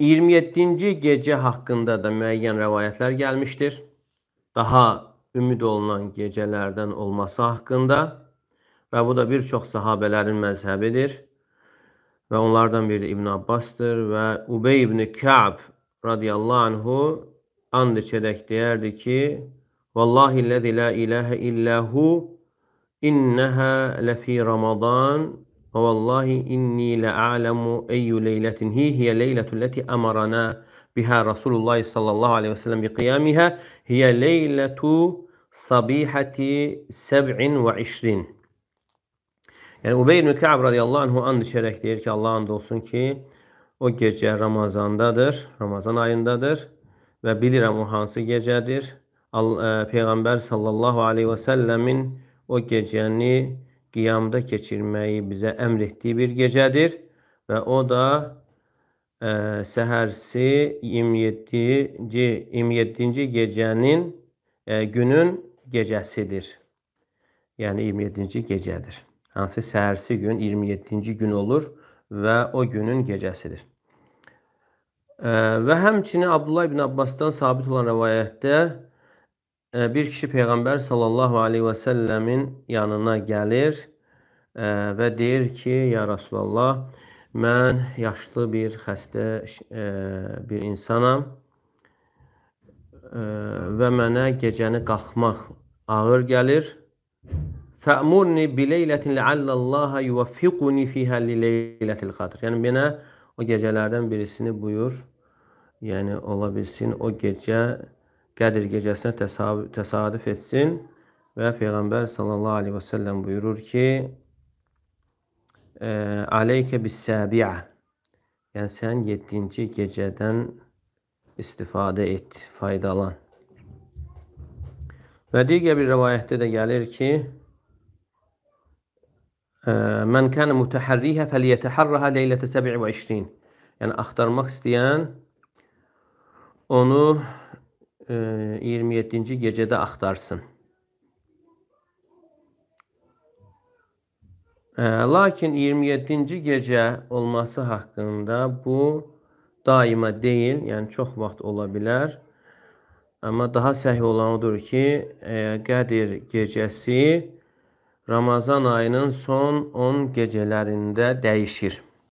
27-ci gecə haqqında da müəyyən rəvayətlər gəlmişdir. Daha ümid olunan gecələrdən olması haqqında və bu da bir çox sahabələrin məzhəbidir. Və onlardan biri İbn Abbasdır və Ubey ibn Ka'b radiyallahu anhu and içərək deyərdi ki, Vallahi la ilahe illahu innəha ləfi Ramazan və vallahi inni lə'ələmu eyyü leylətin hiyə leylətulleti əmarana bihə Rasulullah sallallahu aleyhi və səlləm bi qiyamihə hiyə leylətu sabihəti 27. Yəni Ubey ibn Ka'b radiyallahu anhu and içərək deyir ki, Allah and olsun ki, o gecə Ramazandadır, Ramazan ayındadır və bilirəm o hansı gecədir. Peyğəmbər sallallahu aleyhi və səlləmin o gecəni qiyamda keçirməyi bizə əmr etdiyi bir gecədir və o da səhərsi 27-ci gecənin günün gecəsidir. Yəni 27-ci gecədir. Hansı səhərsi gün 27-ci gün olur və o günün gecəsidir. Və həmçinin Abdullah ibn Abbasdan sabit olan rəvayətdə bir kişi Peyğəmbər sallallahu aleyhi və səlləmin yanına gəlir və deyir ki, ya Rasulallah, mən yaşlı bir xəstə bir insanam və mənə gecəni qalxmaq ağır gəlir. Fə'murni bileylətin ləalləllaha yuvaffiquni fiyhə lileylətil qadr. Yəni, mənə o gecələrdən birisini buyur. Yəni, ola bilsin, o gecə Qədir gecəsinə təsadüf etsin və Peyğəmbər sallallahu aleyhi və səlləm buyurur ki, Aleykə bis-səbiə. Yəni, sən 7-ci gecədən istifadə et, faydalan. Və digər bir rəvayətdə də gəlir ki, Mən kənə mütəhərrihə fəliyətəhərrəhə leylətə 27. Yəni, axtarmaq istəyən onu 27-ci gecədə axtarsın. Lakin 27-ci gecə olması haqqında bu daima deyil, yəni çox vaxt ola bilər. Amma daha səhih olan odur ki, Qədir gecəsi Ramazan ayının son 10 gecələrində dəyişir.